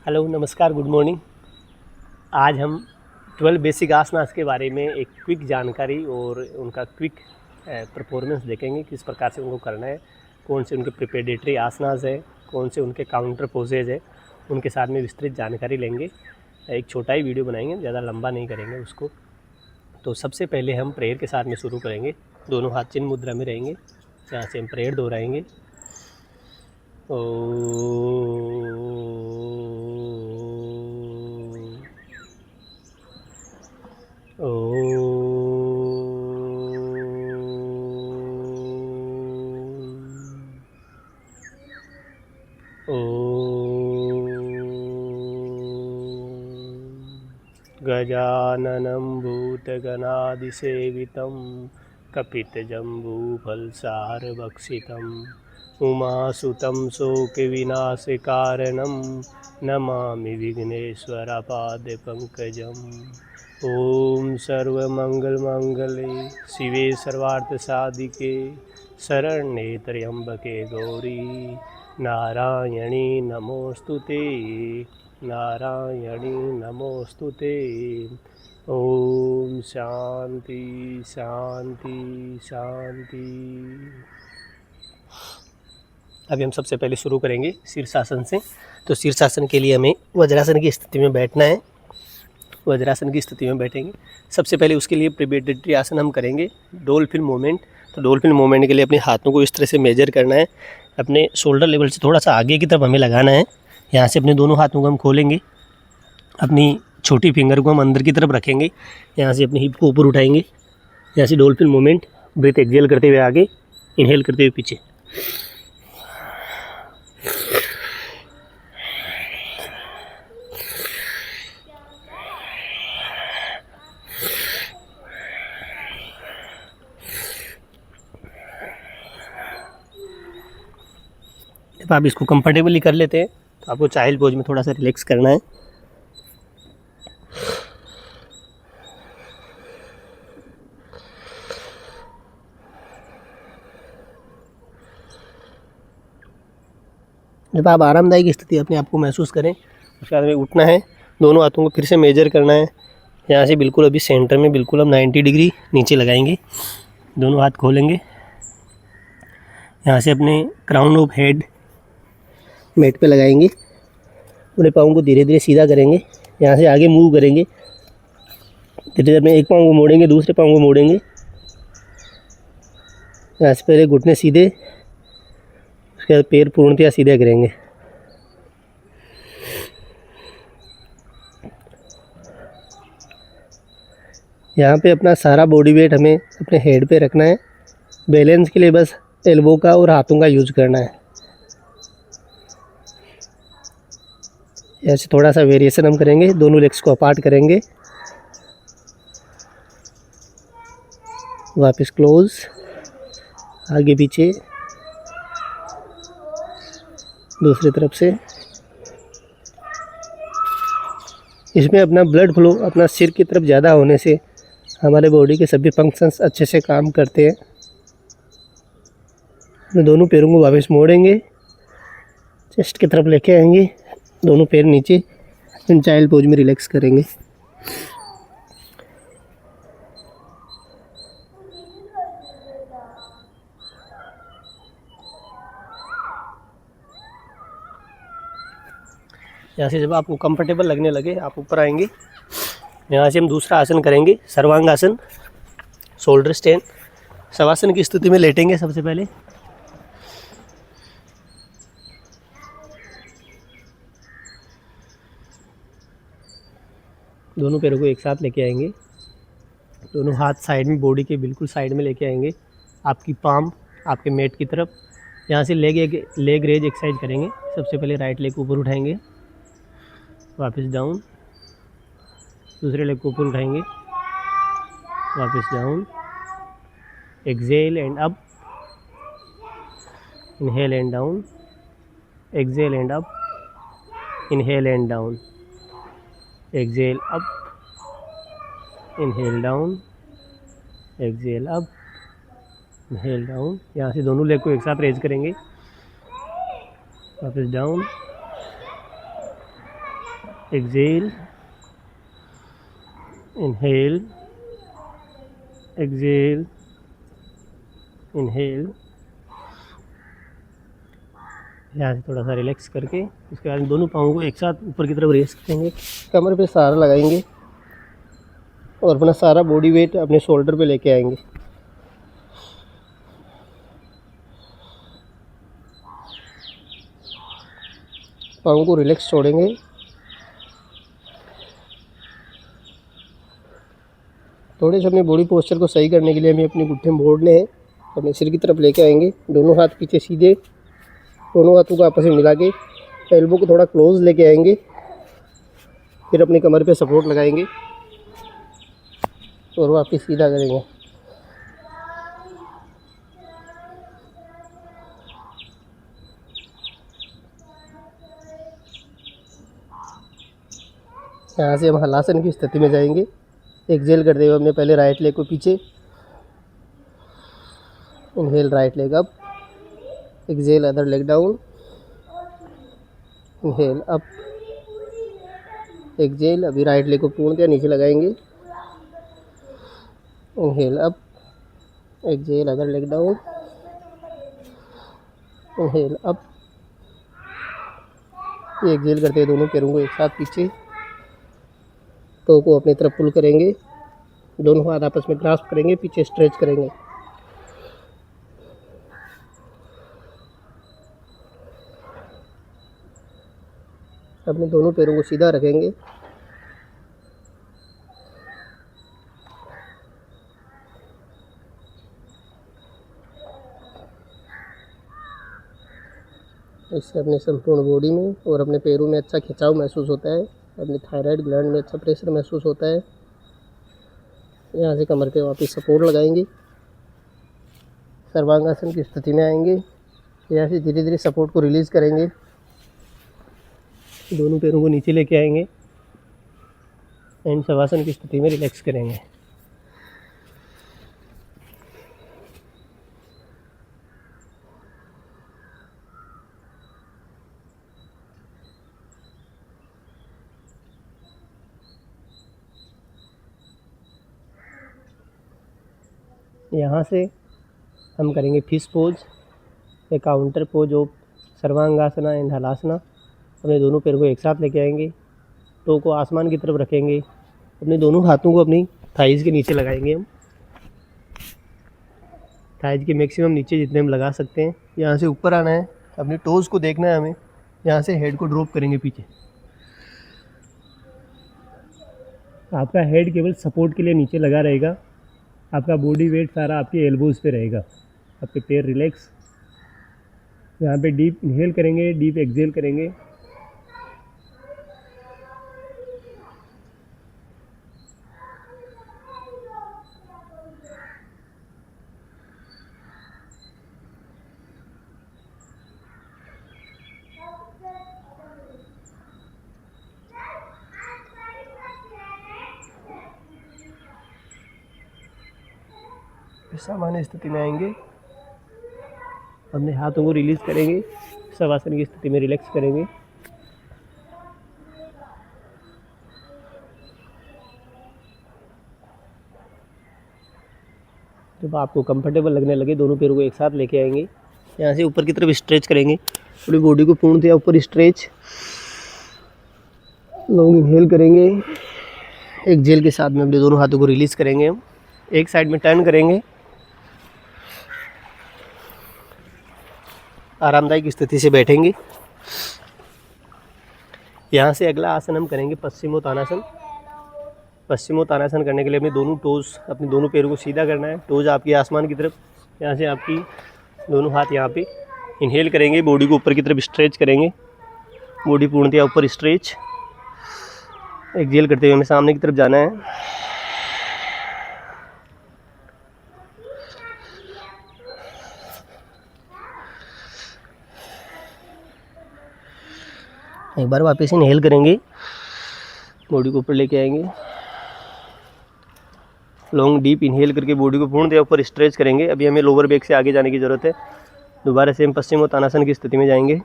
Hello, नमस्कार, good morning. आज हम 12 बेसिक आसनास के बारे में एक क्विक जानकारी और उनका क्विक परफॉर्मेंस देखेंगे, किस प्रकार से उनको करना है, कौन से उनके प्रिपेडेटरी आसनास है, कौन से उनके काउंटर पोजेज है, उनके साथ में विस्तृत जानकारी लेंगे। एक छोटा ही वीडियो बनाएंगे, ज़्यादा लंबा नहीं करेंगे उसको। तो सबसे पहले हम प्रेयर के साथ में शुरू करेंगे। दोनों हाथ चिन्ह मुद्रा में रहेंगे, जहाँ से हम प्रेयर दोहराएंगे। गजाननं भूतगणादिसेवितं कपितजम्बूफलसारभक्षितम् उमासुतं शोकविनाशकारणं नमामि विघ्नेश्वरपादपङ्कजम्। ॐ सर्वमङ्गलमाङ्गल्ये शिवे सर्वार्थसाधिके शरण्ये त्र्यम्बके गौरी नारायणी नमोस्तुते, नारायणी नमोस्तुते। ओम शांति शांति शांति। अभी हम सबसे पहले शुरू करेंगे शीर्षासन से। तो शीर्षासन के लिए हमें वज्रासन की स्थिति में बैठना है। वज्रासन की स्थिति में बैठेंगे। सबसे पहले उसके लिए प्रिपेडेटरी आसन हम करेंगे, डोल्फिन मूवमेंट। तो डोल्फिन मूवमेंट के लिए अपने हाथों को इस तरह से मेजर करना है। अपने शोल्डर लेवल से थोड़ा सा आगे की तरफ हमें लगाना है। यहाँ से अपने दोनों हाथों को हम खोलेंगे, अपनी छोटी फिंगर को हम अंदर की तरफ रखेंगे। यहाँ से अपनी हिप को ऊपर उठाएंगे। यहाँ से डोल्फिन मूवमेंट। ब्रीथ एक्सेल करते हुए आगे, इनहेल करते हुए पीछे। जब आप इसको कंफर्टेबली कर लेते हैं तो आपको चाइल्ड पोज में थोड़ा सा रिलैक्स करना है। जब आप आरामदायक स्थिति अपने आप को महसूस करें, उसके बाद में उठना है। दोनों हाथों को फिर से मेजर करना है। यहाँ से बिल्कुल अभी सेंटर में बिल्कुल हम 90 डिग्री नीचे लगाएंगे। दोनों हाथ खोलेंगे। यहाँ से अपने क्राउन ऑफ हेड मैट पे लगाएंगे। अपने पाँव को धीरे धीरे सीधा करेंगे। यहाँ से आगे मूव करेंगे। धीरे धीरे अपने एक पाँव को मोड़ेंगे, दूसरे पाँव को मोड़ेंगे। यहाँ से पहले घुटने सीधे, उसके बाद पैर पूर्णतया सीधे करेंगे। यहाँ पे अपना सारा बॉडी वेट हमें अपने हेड पे रखना है। बैलेंस के लिए बस एल्बो का और हाथों का यूज करना है। ऐसे थोड़ा सा वेरिएशन हम करेंगे। दोनों लेग्स को अपार्ट करेंगे, वापस क्लोज, आगे पीछे, दूसरी तरफ से। इसमें अपना ब्लड फ्लो अपना सिर की तरफ ज़्यादा होने से हमारे बॉडी के सभी फंक्शंस अच्छे से काम करते हैं। दोनों पैरों को वापस मोड़ेंगे, चेस्ट की तरफ लेके आएंगे, दोनों पैर नीचे, इन चाइल्ड पोज में रिलैक्स करेंगे। यहाँ से जब आपको कंफर्टेबल लगने लगे, आप ऊपर आएंगे। यहाँ से हम दूसरा आसन करेंगे, सर्वांगासन, शोल्डर स्टैंड। शवासन की स्थिति में लेटेंगे सबसे पहले। दोनों पैरों को एक साथ लेके आएंगे। दोनों हाथ साइड में, बॉडी के बिल्कुल साइड में लेके आएंगे। आपकी पाम आपके मेट की तरफ। यहाँ से लेग रेज एक्सरसाइज करेंगे। सबसे पहले राइट लेग को ऊपर उठाएंगे, वापस डाउन। दूसरे लेग को ऊपर उठाएंगे, वापस down. Exhale and up, inhale and down, exhale and up, inhale and down, exhale up, inhale down, exhale up, inhale down. यहाँ से दोनों लेग को एक साथ रेज करेंगे, वापस down, exhale, inhale, exhale, inhale. यहाँ से थोड़ा सा रिलैक्स करके उसके बाद दोनों पाँवों को एक साथ ऊपर की तरफ रेस करेंगे, कमर पे सहारा लगाएंगे और अपना सारा बॉडी वेट अपने शोल्डर पे लेके आएंगे। पाँवों को रिलैक्स छोड़ेंगे। थोड़े से अपने बॉडी पोस्चर को सही करने के लिए हमें अपने घुटने मोड़ने हैं, अपने सिर की तरफ लेके आएंगे। दोनों हाथ पीछे सीधे, दोनों हाथों को आपस में मिला के एल्बो को थोड़ा क्लोज लेके आएंगे। फिर अपनी कमर पे सपोर्ट लगाएंगे और वापस सीधा करेंगे। यहाँ से हम हलासन की स्थिति में जाएंगे। एक्सेल करते हुए हमने पहले राइट लेग को पीछे, inhale right leg up, exhale other leg down, inhale up, exhale. अभी राइट लेग को पूर्णतः नीचे लगाएंगे, inhale up, exhale other leg down, inhale up. Exhale करते हुए दोनों पैरों को एक साथ पीछे, टो को अपनी तरफ पुल करेंगे, दोनों हाथ आपस में ग्रास्प करेंगे, पीछे स्ट्रेच करेंगे। अपने दोनों पैरों को सीधा रखेंगे। इससे अपने संपूर्ण बॉडी में और अपने पैरों में अच्छा खिंचाव महसूस होता है, अपने थायराइड ग्लैंड में अच्छा प्रेशर महसूस होता है। यहाँ से कमर पे वापस सपोर्ट लगाएंगे, सर्वांगासन की स्थिति में आएंगे। यहाँ से धीरे धीरे सपोर्ट को रिलीज़ करेंगे, दोनों पैरों को नीचे लेके आएंगे एंड शवासन की स्थिति में रिलैक्स करेंगे। यहाँ से हम करेंगे फिश पोज या counter pose of सर्वांगासना and halasana. अपने दोनों पैरों को एक साथ लेके आएंगे, टो को आसमान की तरफ रखेंगे, अपने दोनों हाथों को अपनी थाइज़ के नीचे लगाएंगे। हम थाइज़ के मैक्सिमम नीचे जितने हम लगा सकते हैं। यहाँ से ऊपर आना है, अपनी टोज़ को देखना है हमें। यहाँ से हेड को ड्रॉप करेंगे पीछे। आपका हेड केवल सपोर्ट के लिए नीचे लगा रहेगा, आपका बॉडी वेट सारा आपके एल्बोज़ पे रहेगा। आपके पैर रिलैक्स। यहाँ पे डीप इनहेल करेंगे, डीप एक्सेल करेंगे। सामान्य स्थिति में आएंगे, अपने हाथों को रिलीज़ करेंगे, शवासन की स्थिति में रिलैक्स करेंगे। जब आपको कंफर्टेबल लगने लगे, दोनों पैरों को एक साथ लेके आएंगे। यहाँ से ऊपर की तरफ स्ट्रेच करेंगे, पूरी बॉडी को पूर्णतः ऊपर स्ट्रेच। लॉन्ग इनहेल करेंगे, एक्सेल के साथ में अपने दोनों हाथों को रिलीज़ करेंगे। हम एक साइड में टर्न करेंगे, आरामदायक स्थिति से बैठेंगे। यहाँ से अगला आसन हम करेंगे पश्चिमोत्तानासन। पश्चिमोत्तानासन करने के लिए अपने दोनों टोज़, अपने दोनों पैरों को सीधा करना है, टोज़ आपकी आसमान की तरफ। यहाँ से आपकी दोनों हाथ यहाँ पे इनहेल करेंगे, बॉडी को ऊपर की तरफ स्ट्रेच करेंगे, बॉडी पूर्णतः ऊपर स्ट्रेच। एक्सेल करते हुए हमें सामने की तरफ जाना है। एक बार वापस इनहेल करेंगे, बॉडी को ऊपर लेके आएंगे, लॉन्ग डीप इनहेल करके बॉडी को पूर्णतः ऊपर स्ट्रेच करेंगे। अभी हमें लोअर बैक से आगे जाने की ज़रूरत है। दोबारा से हम पश्चिमोत्तानासन की स्थिति में जाएंगे।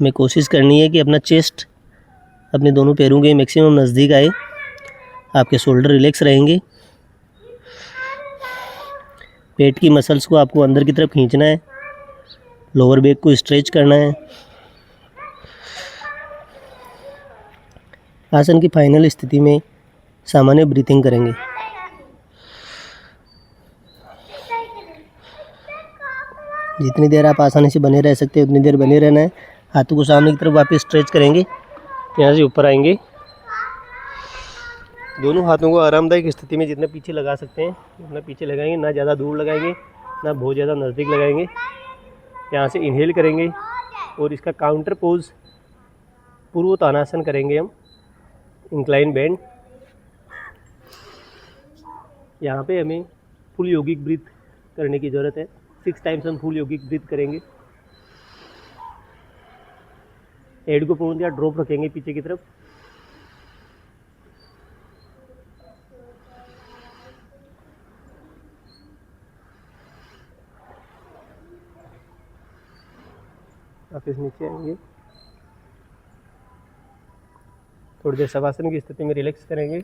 हमें कोशिश करनी है कि अपना चेस्ट अपने दोनों पैरों के मैक्सिमम नज़दीक आए। आपके शोल्डर रिलैक्स रहेंगे। पेट की मसल्स को आपको अंदर की तरफ खींचना है। लोअर बैक को स्ट्रेच करना है। आसन की फाइनल स्थिति में सामान्य ब्रीथिंग करेंगे। जितनी देर आप आसानी से बने रह सकते हैं उतनी देर बने रहना है। हाथों को सामने की तरफ वापस स्ट्रेच करेंगे। यहाँ से ऊपर आएंगे। दोनों हाथों को आरामदायक स्थिति में जितना पीछे लगा सकते हैं उतना पीछे लगाएंगे। ना ज़्यादा दूर लगाएंगे ना बहुत ज़्यादा नज़दीक लगाएंगे। यहाँ से इनहेल करेंगे और इसका काउंटर पोज पूर्वोत्तानासन करेंगे हम, इंक्लाइन बैंड। यहाँ पे हमें फुल योगिक ब्रीथ करने की ज़रूरत है। 6 टाइम्स हम फुल योगिक ब्रीथ करेंगे। हेड को पूर्णतः ड्रॉप रखेंगे पीछे की तरफ। वापस नीचे आएंगे। थोड़ी देर शवासन की स्थिति में रिलैक्स करेंगे।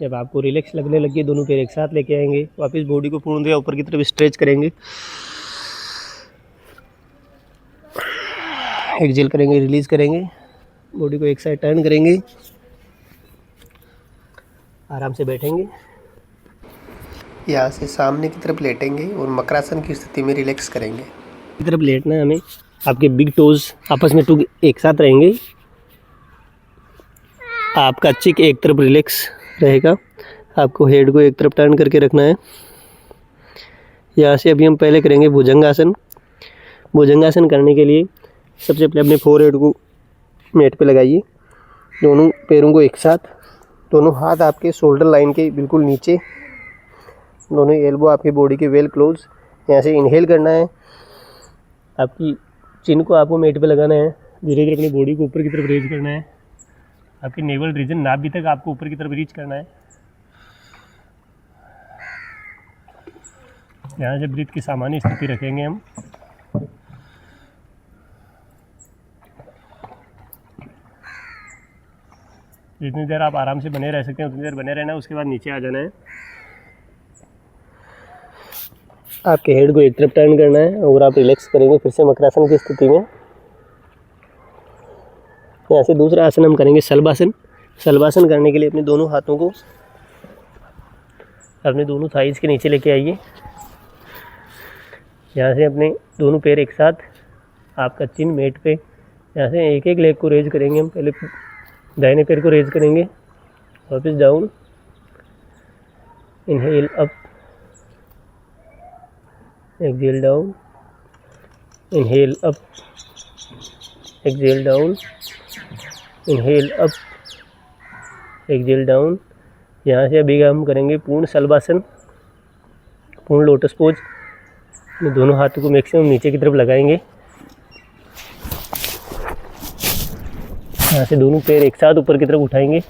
जब आपको रिलैक्स लगने लगे दोनों पैर एक साथ लेके आएंगे। वापस बॉडी को पूर्णतः ऊपर की तरफ स्ट्रेच करेंगे। एक्सहेल करेंगे, रिलीज करेंगे। बॉडी को एक साइड टर्न करेंगे। आराम से बैठेंगे। यहाँ से सामने की तरफ लेटेंगे और मकरासन की स्थिति में रिलैक्स करेंगे। की तरफ लेटना है हमें। आपके बिग टोज आपस में टू एक साथ रहेंगे। आपका चिक एक तरफ रिलैक्स रहेगा। आपको हेड को एक तरफ टर्न करके रखना है। यहाँ से अभी हम पहले करेंगे भुजंगासन। भुजंगासन करने के लिए सबसे पहले अपने फोरहेड को मैट पे लगाइए। दोनों पैरों को एक साथ, दोनों हाथ आपके शोल्डर लाइन के बिल्कुल नीचे, दोनों एल्बो आपकी बॉडी के वेल क्लोज। यहाँ से इनहेल करना है। आपकी चिन को आपको मैट पे लगाना है। धीरे धीरे अपनी बॉडी को ऊपर की तरफ रेज करना है। आपकी नेवल रीजन नाभि तक आपको ऊपर की तरफ रीच करना है। यहाँ से ब्रीथ की सामान्य स्थिति रखेंगे हम। जितनी देर आप आराम से बने रह सकते हैं उतनी देर बने रहना है। उसके बाद नीचे आ जाना है। आपके हेड को एक तरफ टर्न करना है और आप रिलैक्स करेंगे फिर से मकरासन की स्थिति में। यहाँ से दूसरा आसन हम करेंगे शलभासन। शलभासन करने के लिए अपने दोनों हाथों को अपने दोनों थाइज के नीचे लेके आइए। यहाँ से अपने दोनों पैर एक साथ, आपका चिन मेट पे। यहाँ से एक एक लेग को रेज करेंगे हम। पहले दाहिने पैर को रेज करेंगे, वापस down, inhale up, exhale down, inhale up, exhale down, inhale up, exhale down. यहाँ से अभी हम करेंगे पूर्ण शलभासन, पूर्ण लोटस पोज। दोनों हाथों को मैक्सिमम नीचे की तरफ लगाएंगे। यहाँ से दोनों पैर एक साथ ऊपर की तरफ उठाएंगे।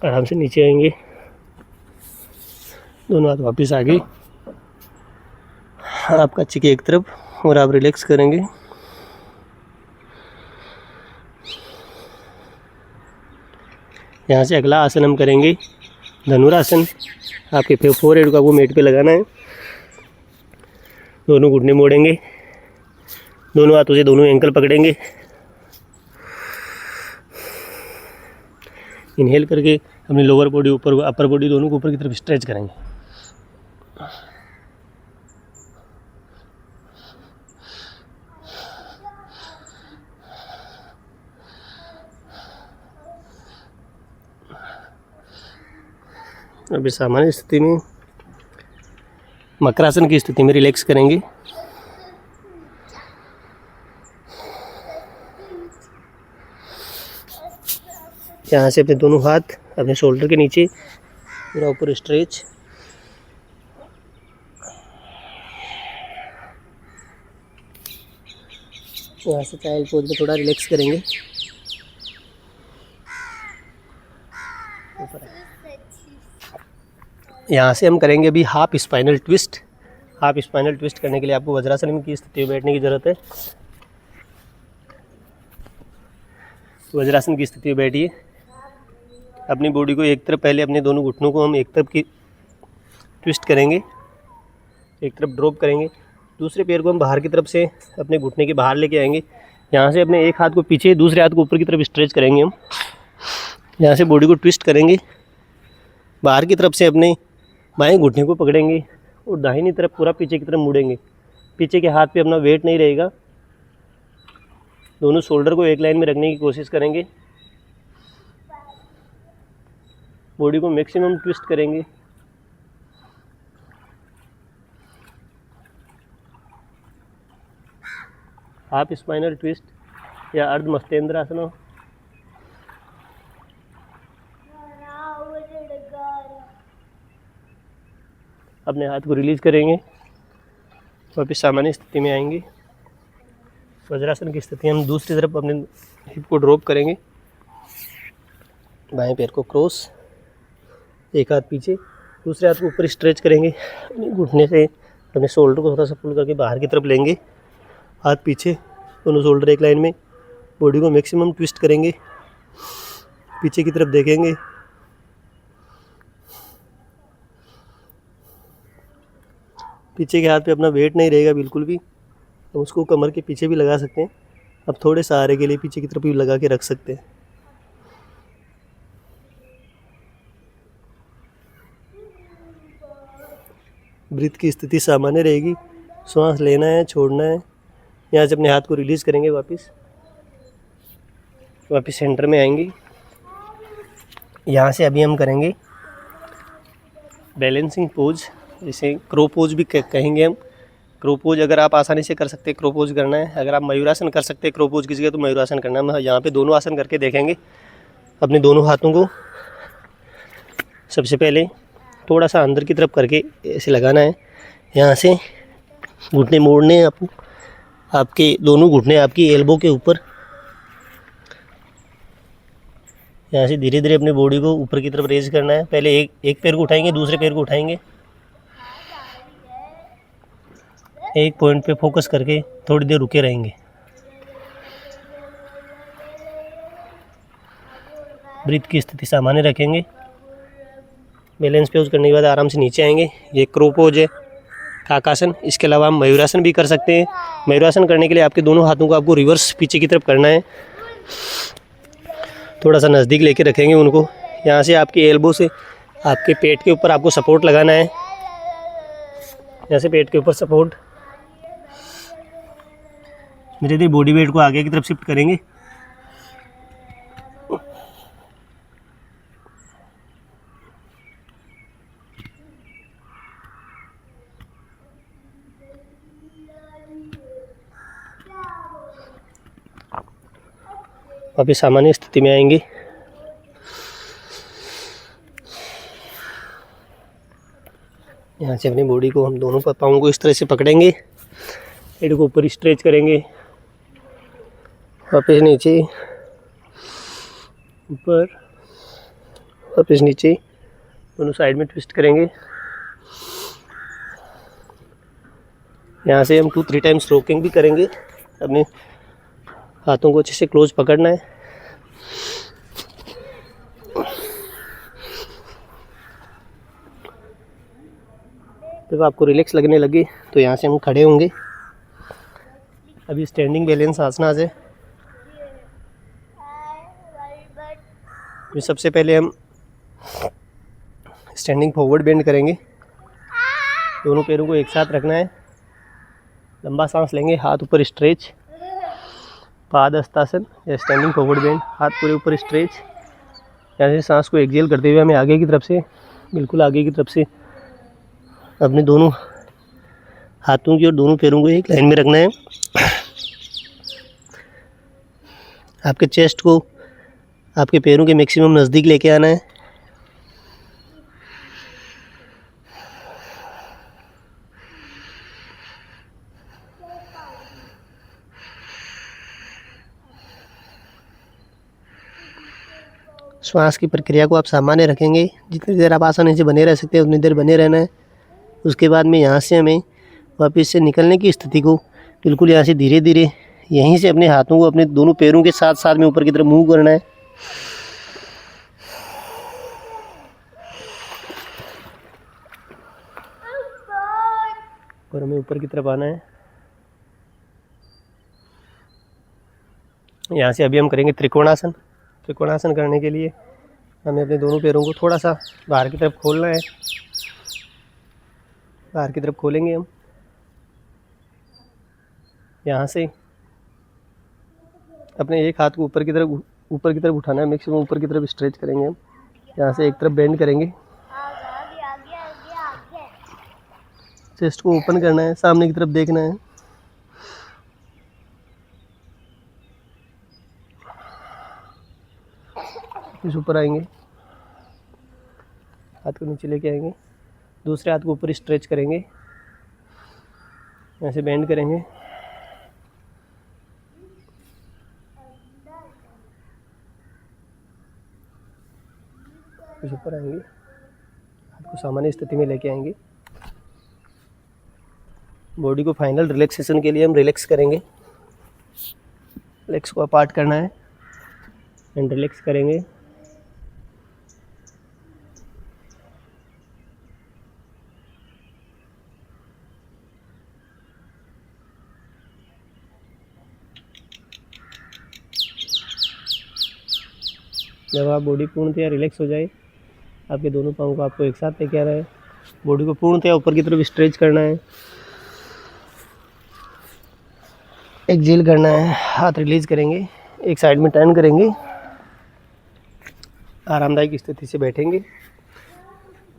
आराम से नीचे आएंगे। दोनों हाथ वापस आगे। आपका चिक एक तरफ और आप रिलैक्स करेंगे। यहाँ से अगला आसन हम करेंगे धनुरासन। आपके फोरहेड को आपको मेट पे लगाना है। दोनों घुटने मोड़ेंगे। दोनों हाथों से दोनों एंकल पकड़ेंगे। इनहेल करके अपनी लोअर बॉडी ऊपर, अपर बॉडी दोनों को ऊपर की तरफ स्ट्रेच करेंगे। अभी सामान्य स्थिति में मकरासन की स्थिति में रिलैक्स करेंगे। यहाँ से अपने दोनों हाथ अपने शोल्डर के नीचे, पूरा ऊपर स्ट्रेच। यहाँ से चाइल्ड पोज में थोड़ा रिलैक्स करेंगे। यहाँ से हम करेंगे अभी half spinal twist. Half spinal twist करने के लिए आपको वज्रासन में की स्थिति में बैठने की ज़रूरत है। वज्रासन की स्थिति में बैठिए। अपनी बॉडी को एक तरफ, पहले अपने दोनों घुटनों को हम एक तरफ की ट्विस्ट करेंगे, एक तरफ ड्रॉप करेंगे। दूसरे पैर को हम बाहर की तरफ से अपने घुटने के बाहर लेके आएंगे। यहाँ से अपने एक हाथ को पीछे, दूसरे हाथ को ऊपर की तरफ स्ट्रेच करेंगे हम। यहाँ से बॉडी को ट्विस्ट करेंगे, बाहर की तरफ से अपने बाएं घुटने को पकड़ेंगे और दाहिनी तरफ पूरा पीछे की तरफ मुड़ेंगे। पीछे के हाथ पे अपना वेट नहीं रहेगा। दोनों शोल्डर को एक लाइन में रखने की कोशिश करेंगे। बॉडी को मैक्सिमम ट्विस्ट करेंगे। हाफ स्पाइनल ट्विस्ट या अर्ध मस्तेंद्र आसन। अपने हाथ को रिलीज करेंगे, वापस सामान्य स्थिति में आएंगे। वज्रासन की स्थिति हम दूसरी तरफ अपने हिप को ड्रॉप करेंगे। बाएं पैर को क्रॉस, एक हाथ पीछे, दूसरे हाथ को ऊपर स्ट्रेच करेंगे। घुटने से अपने शोल्डर को थोड़ा सा पुल करके बाहर की तरफ लेंगे। हाथ पीछे, दोनों शोल्डर एक लाइन में। बॉडी को मैक्सिमम ट्विस्ट करेंगे, पीछे की तरफ देखेंगे। पीछे के हाथ पे अपना वेट नहीं रहेगा बिल्कुल भी। हम उसको कमर के पीछे भी लगा सकते हैं। अब थोड़े सहारे के लिए पीछे की तरफ भी लगा के रख सकते हैं। ब्रीथ की स्थिति सामान्य रहेगी। श्वास लेना है, छोड़ना है। यहाँ से अपने हाथ को रिलीज करेंगे, वापस सेंटर में आएंगे। यहाँ से अभी हम करेंगे बैलेंसिंग पोज, जिसे क्रो पोज भी कहेंगे हम। क्रो पोज अगर आप आसानी से कर सकते हैं, क्रो पोज करना है। अगर आप मयूरासन कर सकते हैं क्रो पोज की जगह, तो मयूरासन करना है। हम यहाँ पे दोनों आसन करके देखेंगे। अपने दोनों हाथों को सबसे पहले थोड़ा सा अंदर की तरफ करके ऐसे लगाना है। यहाँ से घुटने मोड़ने, आपके दोनों घुटने आपकी एल्बो के ऊपर। यहाँ से धीरे धीरे अपने बॉडी को ऊपर की तरफ रेज करना है। पहले एक पैर को उठाएंगे, दूसरे पैर को उठाएंगे। एक पॉइंट पे फोकस करके थोड़ी देर रुके रहेंगे। ब्रीथ की स्थिति सामान्य रखेंगे। बैलेंस पोज करने के बाद आराम से नीचे आएंगे। ये क्रो पोज है, काकासन। इसके अलावा हम मयूरासन भी कर सकते हैं। मयूरासन करने के लिए आपके दोनों हाथों को आपको रिवर्स पीछे की तरफ करना है। थोड़ा सा नज़दीक लेके रखेंगे उनको। यहाँ से आपकी एल्बो से आपके पेट के ऊपर आपको सपोर्ट लगाना है। यहाँ से पेट के ऊपर सपोर्ट। धीरे धीरे बॉडी वेट को आगे की तरफ शिफ्ट करेंगे। वापिस सामान्य स्थिति में आएंगे। यहाँ से अपनी बॉडी को हम दोनों पाँवों को इस तरह से पकड़ेंगे। पेट को ऊपर स्ट्रेच करेंगे, वापस नीचे, ऊपर, वापस नीचे। दोनों साइड में ट्विस्ट करेंगे। यहाँ से हम 2-3 टाइम्स रॉकिंग भी करेंगे। अपने हाथों को अच्छे से क्लोज पकड़ना है। जब आपको रिलैक्स लगने लगे तो यहाँ से हम खड़े होंगे। अभी स्टैंडिंग बैलेंस आसना है। सबसे पहले हम स्टैंडिंग फॉरवर्ड बेंड करेंगे। दोनों पैरों को एक साथ रखना है। लंबा सांस लेंगे, हाथ ऊपर स्ट्रेच, पादहस्तासन या स्टैंडिंग फॉरवर्ड बेंड। हाथ पूरे ऊपर स्ट्रेच। यहाँ से सांस को एक्सहेल करते हुए हमें आगे की तरफ से, बिल्कुल आगे की तरफ से अपने दोनों हाथों की और दोनों पैरों को एक लाइन में रखना है। आपके चेस्ट को आपके पैरों के मैक्सिमम नज़दीक लेके आना है। श्वास की प्रक्रिया को आप सामान्य रखेंगे। जितनी देर आप आसानी से बने रह सकते हैं उतनी देर बने रहना है। उसके बाद में यहाँ से हमें वापस से निकलने की स्थिति को बिल्कुल यहाँ से धीरे धीरे यहीं से अपने हाथों को अपने दोनों पैरों के साथ साथ में ऊपर की तरफ मूव करना है। और हमें ऊपर की तरफ आना है। यहाँ से अभी हम करेंगे त्रिकोणासन। त्रिकोणासन करने के लिए हमें अपने दोनों पैरों को थोड़ा सा बाहर की तरफ खोलना है। बाहर की तरफ खोलेंगे हम। यहाँ से अपने एक हाथ को ऊपर की तरफ उठाना है। मैक्सिमम ऊपर की तरफ स्ट्रेच करेंगे हम। यहाँ से एक तरफ बेंड करेंगे। चेस्ट को ओपन करना है, सामने की तरफ देखना है। फिर ऊपर आएंगे, हाथ को नीचे लेके आएंगे। दूसरे हाथ को ऊपर स्ट्रेच करेंगे, ऐसे बेंड करेंगे। फिर ऊपर आएंगे, हाथ को सामान्य स्थिति में लेके आएंगे। बॉडी को फाइनल रिलैक्सेशन के लिए हम रिलैक्स करेंगे। लेग्स को अपार्ट करना है एंड रिलैक्स करेंगे। जब आप बॉडी पूर्णतया रिलैक्स हो जाए, आपके दोनों पाँव को आपको एक साथ लेके आना है। बॉडी को पूर्णतया ऊपर की तरफ स्ट्रेच करना है, एक्सहेल करना है। हाथ रिलीज करेंगे, एक साइड में टर्न करेंगे, आरामदायक स्थिति से बैठेंगे।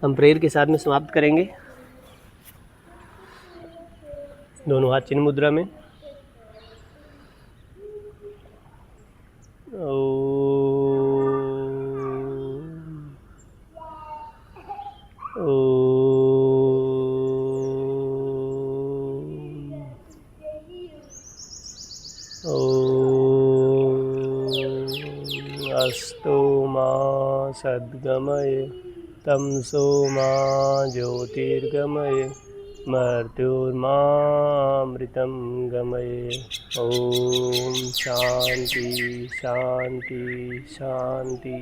हम प्रेयर के साथ में समाप्त करेंगे। दोनों हाथ चिन्ह मुद्रा में। अस्तु मा सद्गमय तमसो मा ज्योतिर्गमय मर्त्युर्मामृतं गमय। ओम शांति शांति शांति।